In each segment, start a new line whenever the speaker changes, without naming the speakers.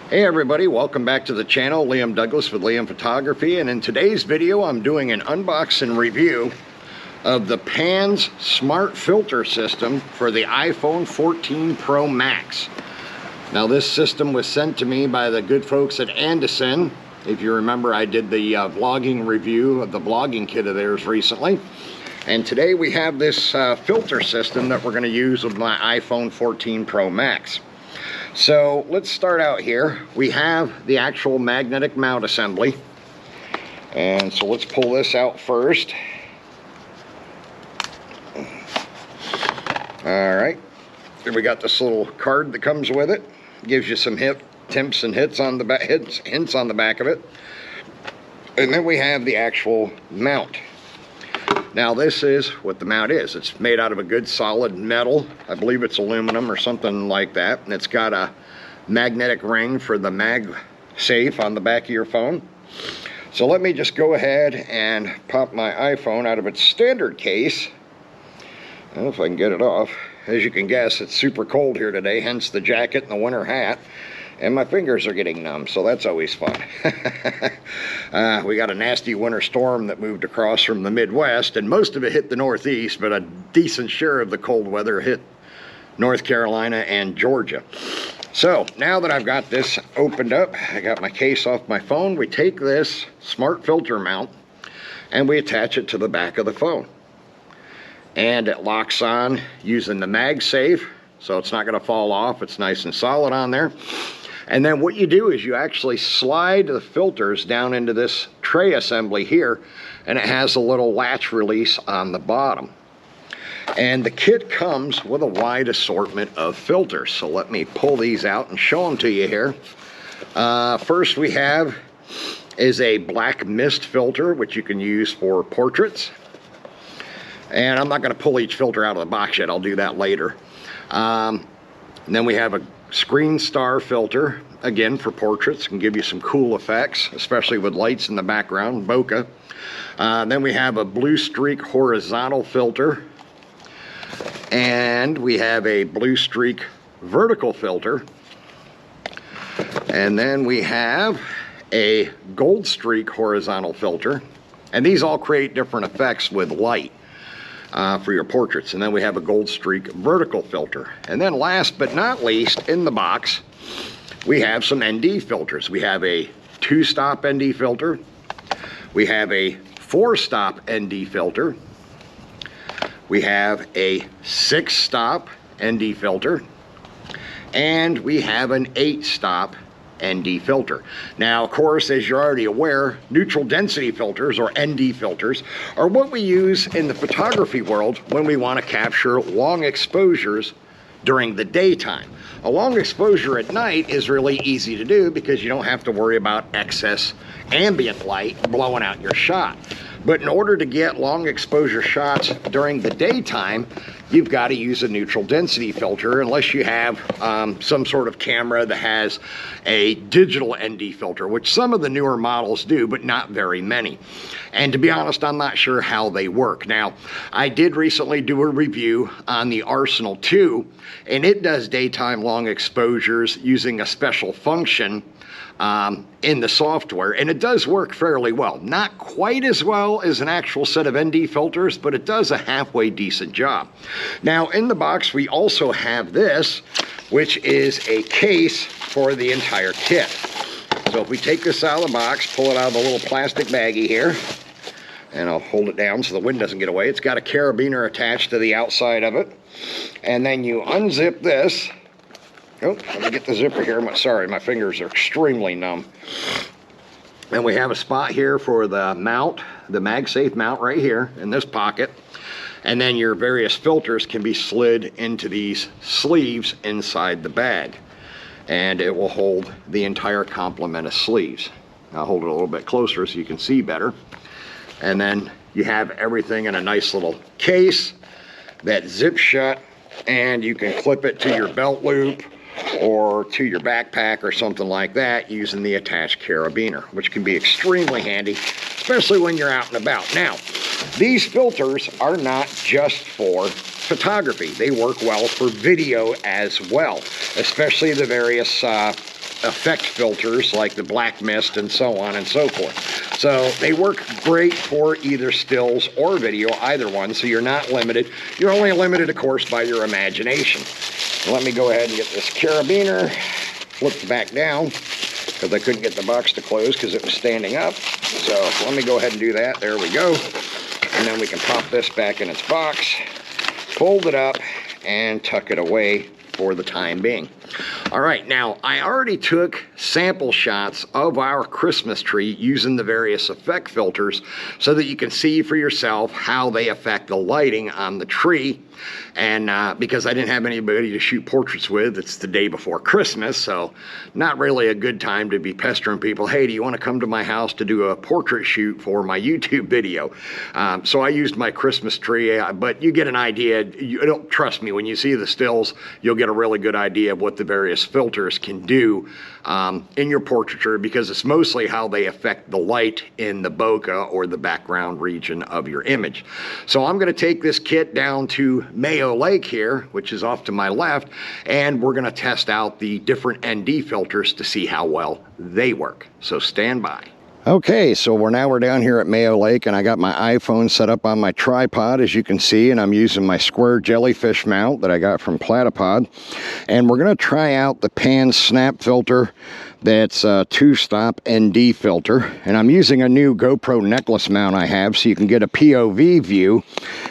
Hey everybody, welcome back to the channel. Liam Douglas with Liam Photography, and in today's video I'm doing an unboxing review of the Pan's smart filter system for the iPhone 14 Pro Max. Now this system was sent to me by the good folks at Anderson. If you remember, I did the vlogging review of the vlogging kit of theirs recently. And today we have this filter system that we're going to use with my iPhone 14 Pro Max. So let's start out here. We have the actual magnetic mount assembly. And so let's pull this out first. Alright. Here we got this little card that comes with it. Gives you some hints on the back of it. And then we have the actual mount. Now this is what the mount is. It's made out of a good solid metal. I believe it's aluminum or something like that. And it's got a magnetic ring for the MagSafe on the back of your phone. So let me just go ahead and pop my iPhone out of its standard case. I don't know if I can get it off. As you can guess, it's super cold here today, hence the jacket and the winter hat. And my fingers are getting numb, so that's always fun. We got a nasty winter storm that moved across from the Midwest, and most of it hit the Northeast, but a decent share of the cold weather hit North Carolina and Georgia. So now that I've got this opened up, I got my case off my phone, we take this smart filter mount and we attach it to the back of the phone. And it locks on using the MagSafe, so it's not going to fall off. It's nice and solid on there. And then what you do is you actually slide the filters down into this tray assembly here, and it has a little latch release on the bottom. And the kit comes with a wide assortment of filters. So let me pull these out and show them to you here. First we have is a black mist filter, which you can use for portraits. And I'm not going to pull each filter out of the box yet. I'll do that later. And then we have a screen star filter, again for portraits, can give you some cool effects, especially with lights in the background, bokeh. Then we have a blue streak horizontal filter, and we have a blue streak vertical filter, and then we have a gold streak horizontal filter, and these all create different effects with light. For your portraits. And then we have a gold streak vertical filter. And then last but not least, in the box, we have some ND filters. We have a 2-stop ND filter. We have a 4-stop ND filter. We have a 6-stop ND filter. And we have an 8-stop ND filter. Now, of course, as you're already aware, neutral density filters, or ND filters, are what we use in the photography world when we want to capture long exposures during the daytime. A long exposure at night is really easy to do because you don't have to worry about excess ambient light blowing out your shot. But in order to get long exposure shots during the daytime, you've got to use a neutral density filter, unless you have some sort of camera that has a digital ND filter, which some of the newer models do, but not very many. And to be honest, I'm not sure how they work. Now, I did recently do a review on the Arsenal 2, and it does daytime long exposures using a special function in the software, and it does work fairly well. Not quite as well as an actual set of ND filters, but it does a halfway decent job. Now, in the box, we also have this, which is a case for the entire kit. So if we take this out of the box, pull it out of the little plastic baggie here, and I'll hold it down so the wind doesn't get away. It's got a carabiner attached to the outside of it. And then you unzip this. Oh, let me get the zipper here. Sorry, my fingers are extremely numb. And we have a spot here for the mount, the MagSafe mount right here in this pocket. And then your various filters can be slid into these sleeves inside the bag. And it will hold the entire complement of sleeves. I'll hold it a little bit closer so you can see better. And then you have everything in a nice little case that zips shut, and you can clip it to your belt loop or to your backpack or something like that using the attached carabiner, which can be extremely handy, especially when you're out and about. Now, these filters are not just for photography. They work well for video as well, especially the various effect filters like the black mist and so on and so forth. So they work great for either stills or video, either one, so you're not limited. You're only limited, of course, by your imagination. Let me go ahead and get this carabiner flipped back down because I couldn't get the box to close because it was standing up. So let me go ahead and do that. There we go. And then we can pop this back in its box, fold it up, and tuck it away for the time being. All right, now I already took sample shots of our Christmas tree using the various effect filters so that you can see for yourself how they affect the lighting on the tree. And because I didn't have anybody to shoot portraits with, it's the day before Christmas, so not really a good time to be pestering people. Hey, do you want to come to my house to do a portrait shoot for my YouTube video? So I used my Christmas tree, but you get an idea. Trust me, when you see the stills, you'll get a really good idea of what the various filters can do in your portraiture, because it's mostly how they affect the light in the bokeh or the background region of your image. So I'm going to take this kit down to Mayo Lake here, which is off to my left, and we're going to test out the different ND filters to see how well they work. So stand by. Okay, so we're down here at Mayo Lake, and I got my iPhone set up on my tripod, as you can see, and I'm using my square jellyfish mount that I got from Platypod. And we're going to try out the pan snap filter that's a 2-stop ND filter. And I'm using a new GoPro necklace mount I have, so you can get a POV view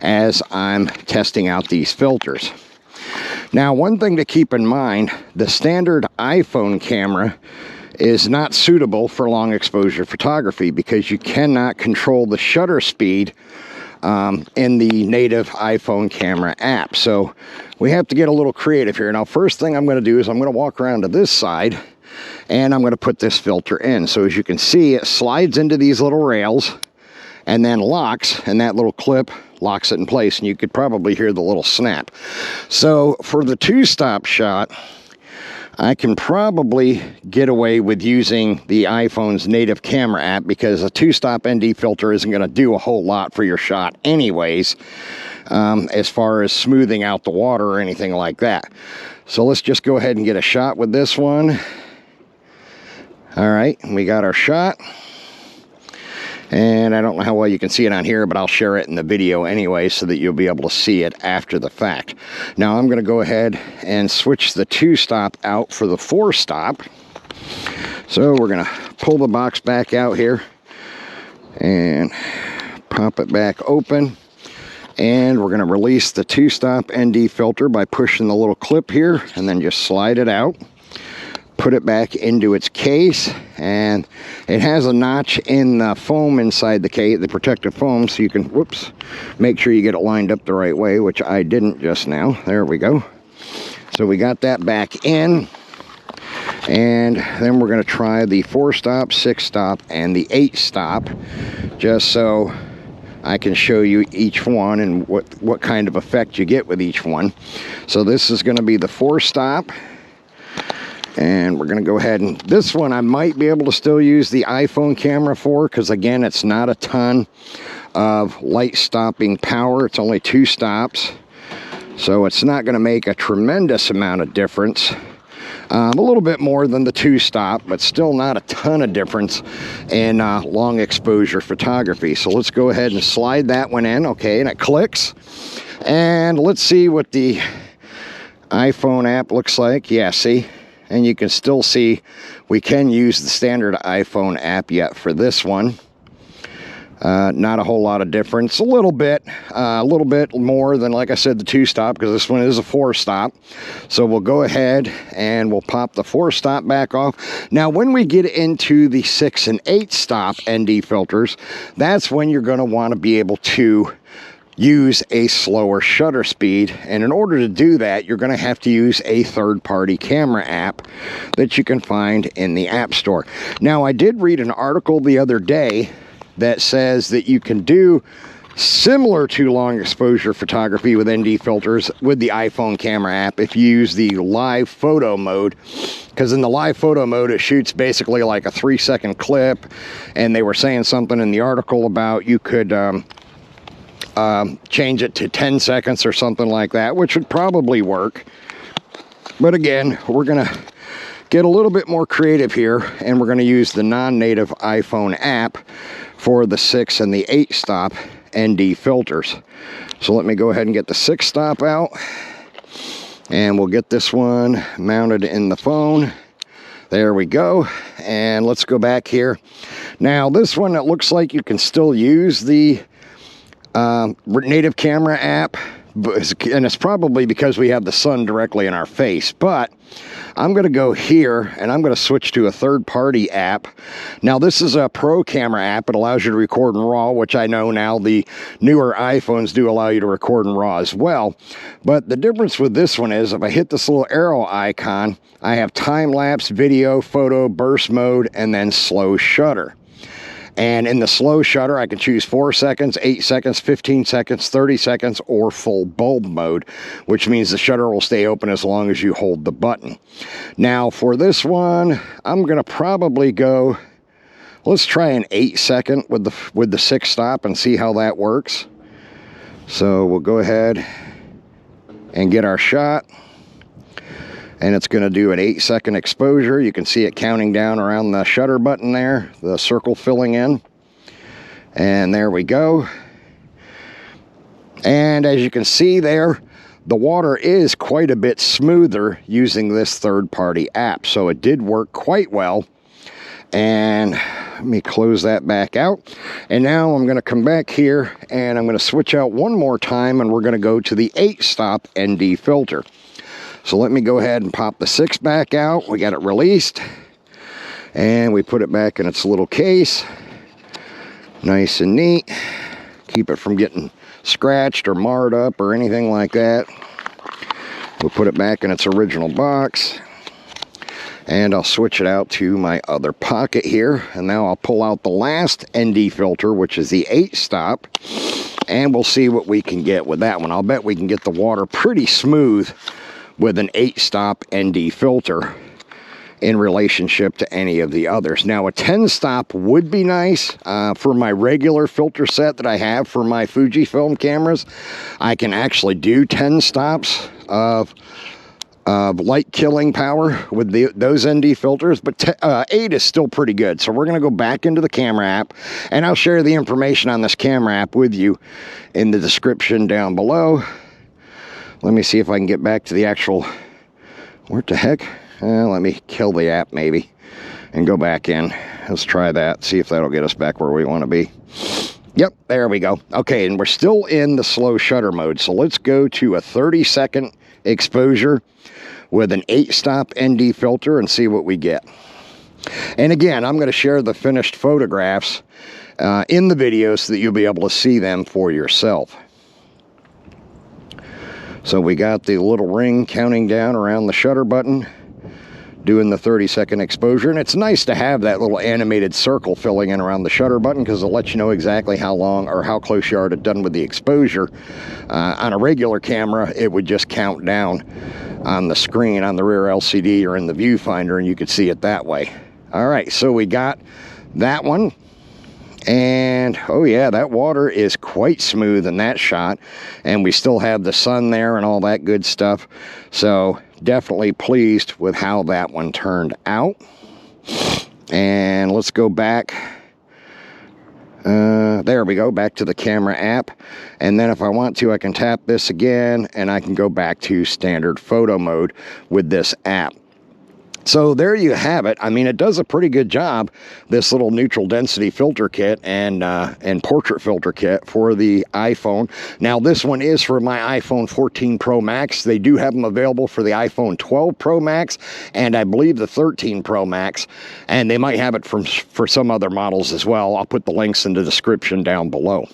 as I'm testing out these filters. Now, one thing to keep in mind, the standard iPhone camera is not suitable for long exposure photography because you cannot control the shutter speed in the native iPhone camera app. So we have to get a little creative here. Now, first thing I'm going to do is I'm going to walk around to this side and I'm going to put this filter in. So as you can see, it slides into these little rails and then locks, and that little clip locks it in place, and you could probably hear the little snap. So for the 2-stop shot, I can probably get away with using the iPhone's native camera app because a 2-stop ND filter isn't going to do a whole lot for your shot anyways, as far as smoothing out the water or anything like that. So let's just go ahead and get a shot with this one. All right, we got our shot. And I don't know how well you can see it on here, but I'll share it in the video anyway so that you'll be able to see it after the fact. Now I'm going to go ahead and switch the 2-stop out for the 4-stop. So we're going to pull the box back out here and pop it back open. And we're going to release the 2-stop ND filter by pushing the little clip here and then just slide it out. Put it back into its case, and it has a notch in the foam inside the case, the protective foam, so you can, whoops, make sure you get it lined up the right way, which I didn't just now. There we go. So we got that back in, and then we're going to try the 4-stop, 6-stop, and the 8-stop, just so I can show you each one and what kind of effect you get with each one. So this is going to be the 4-stop. And we're going to go ahead and this one I might be able to still use the iPhone camera for, because again, it's not a ton of light stopping power. It's only 2 stops. So it's not going to make a tremendous amount of difference. A little bit more than the 2-stop, but still not a ton of difference in long exposure photography. So let's go ahead and slide that one in. Okay, and it clicks. And let's see what the iPhone app looks like. Yeah, see? And you can still see we can use the standard iPhone app yet for this one. Not a whole lot of difference. A little bit more than, like I said, the 2-stop, because this one is a 4-stop. So we'll go ahead and we'll pop the 4-stop back off. Now, when we get into the 6 and 8-stop ND filters, that's when you're going to want to be able to use a slower shutter speed, and in order to do that, you're going to have to use a third-party camera app that you can find in the App Store. Now, I did read an article the other day that says that you can do similar to long exposure photography with ND filters with the iPhone camera app if you use the live photo mode, because in the live photo mode it shoots basically like a 3-second clip, and they were saying something in the article about you could change it to 10 seconds or something like that, which would probably work. But again, we're gonna get a little bit more creative here, and we're going to use the non-native iPhone app for the 6 and the 8 stop ND filters. So let me go ahead and get the 6 stop out, and we'll get this one mounted in the phone. There we go. And let's go back here. Now this one, it looks like you can still use the native camera app, and it's probably because we have the sun directly in our face. But I'm going to go here and I'm going to switch to a third-party app. Now this is a pro camera app. It allows you to record in RAW, which I know now the newer iPhones do allow you to record in RAW as well. But the difference with this one is if I hit this little arrow icon, I have time-lapse, video, photo, burst mode, and then slow shutter. And in the slow shutter, I can choose 4 seconds, 8 seconds, 15 seconds, 30 seconds, or full bulb mode, which means the shutter will stay open as long as you hold the button. Now for this one, I'm going to probably go, let's try an 8 second with the 6 stop and see how that works. So we'll go ahead and get our shot. And it's going to do an 8 second exposure. You can see it counting down around the shutter button there, the circle filling in. And there we go. And as you can see there, the water is quite a bit smoother using this third-party app. So it did work quite well. And let me close that back out. And now I'm going to come back here and I'm going to switch out one more time, and we're going to go to the 8 stop ND filter. So let me go ahead and pop the 6 back out. We got it released, and we put it back in its little case. Nice and neat. Keep it from getting scratched or marred up or anything like that. We'll put it back in its original box, and I'll switch it out to my other pocket here. And now I'll pull out the last ND filter, which is the 8 stop, and we'll see what we can get with that one. I'll bet we can get the water pretty smooth with an 8 stop ND filter in relationship to any of the others. Now a 10 stop would be nice for my regular filter set that I have for my Fujifilm cameras. I can actually do 10 stops of light killing power with those ND filters, but 8 is still pretty good. So we're going to go back into the camera app, and I'll share the information on this camera app with you in the description down below. Let me see if I can get back to the actual, what the heck? Let me kill the app maybe and go back in. Let's try that, see if that'll get us back where we want to be. Yep, there we go. Okay, and we're still in the slow shutter mode. So let's go to a 30-second exposure with an 8 stop ND filter and see what we get. And again, I'm going to share the finished photographs in the video so that you'll be able to see them for yourself. So we got the little ring counting down around the shutter button, doing the 30-second exposure. And it's nice to have that little animated circle filling in around the shutter button, because it'll let you know exactly how long or how close you are to done with the exposure. On a regular camera, it would just count down on the screen on the rear LCD or in the viewfinder, and you could see it that way. All right, so we got that one. And oh yeah, that water is quite smooth in that shot, and we still have the sun there and all that good stuff. So definitely pleased with how that one turned out. And let's go back. There we go, back to the camera app. And then if I want to, I can tap this again and I can go back to standard photo mode with this app. So there you have it. I mean, it does a pretty good job, this little neutral density filter kit and portrait filter kit for the iPhone. Now, this one is for my iPhone 14 Pro Max. They do have them available for the iPhone 12 Pro Max, and I believe the 13 Pro Max, and they might have it for some other models as well. I'll put the links in the description down below.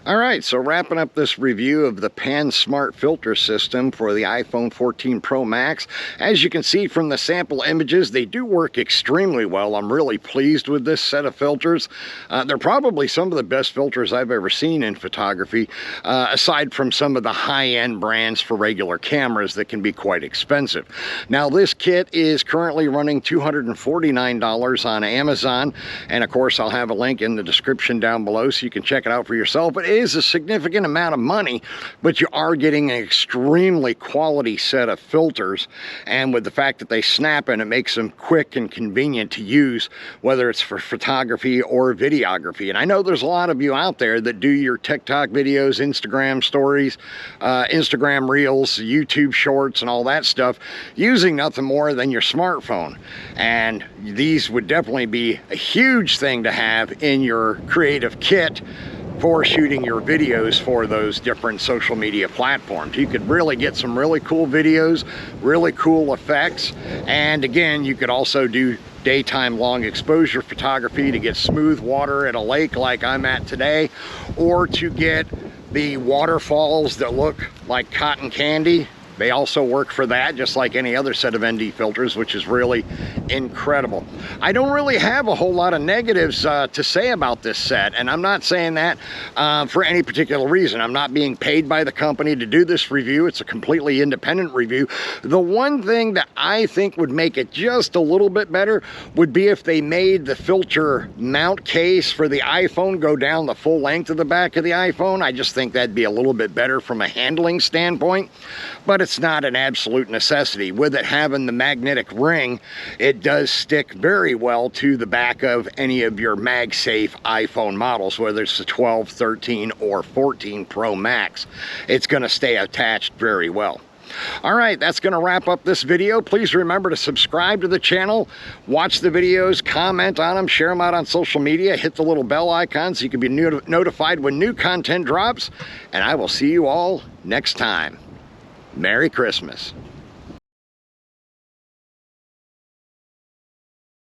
All right, so wrapping up this review of the Pan Smart filter system for the iPhone 14 Pro Max. As you can see from the sample images, they do work extremely well. I'm really pleased with this set of filters. They're probably some of the best filters I've ever seen in photography, aside from some of the high-end brands for regular cameras that can be quite expensive. Now, this kit is currently running $249 on Amazon, and of course, I'll have a link in the description down below so you can check it out for yourself. But it is a significant amount of money, but you are getting an extremely quality set of filters, and with the fact that they snap in, it makes them quick and convenient to use, whether it's for photography or videography. And I know there's a lot of you out there that do your TikTok videos, Instagram stories, Instagram reels, YouTube shorts, and all that stuff using nothing more than your smartphone. And these would definitely be a huge thing to have in your creative kit for shooting your videos for those different social media platforms. You could really get some really cool videos, really cool effects, and again, you could also do daytime long exposure photography to get smooth water at a lake like I'm at today, or to get the waterfalls that look like cotton candy. They also work for that, just like any other set of ND filters, which is really incredible. I don't really have a whole lot of negatives to say about this set, and I'm not saying that for any particular reason. I'm not being paid by the company to do this review. It's a completely independent review. The one thing that I think would make it just a little bit better would be if they made the filter mount case for the iPhone go down the full length of the back of the iPhone. I just think that'd be a little bit better from a handling standpoint. But it's not an absolute necessity. With it having the magnetic ring, it does stick very well to the back of any of your MagSafe iPhone models, whether it's the 12, 13, or 14 Pro Max. It's going to stay attached very well. All right, that's going to wrap up this video. Please remember to subscribe to the channel, watch the videos, comment on them, share them out on social media, hit the little bell icon so you can be notified when new content drops, and I will see you all next time. Merry Christmas.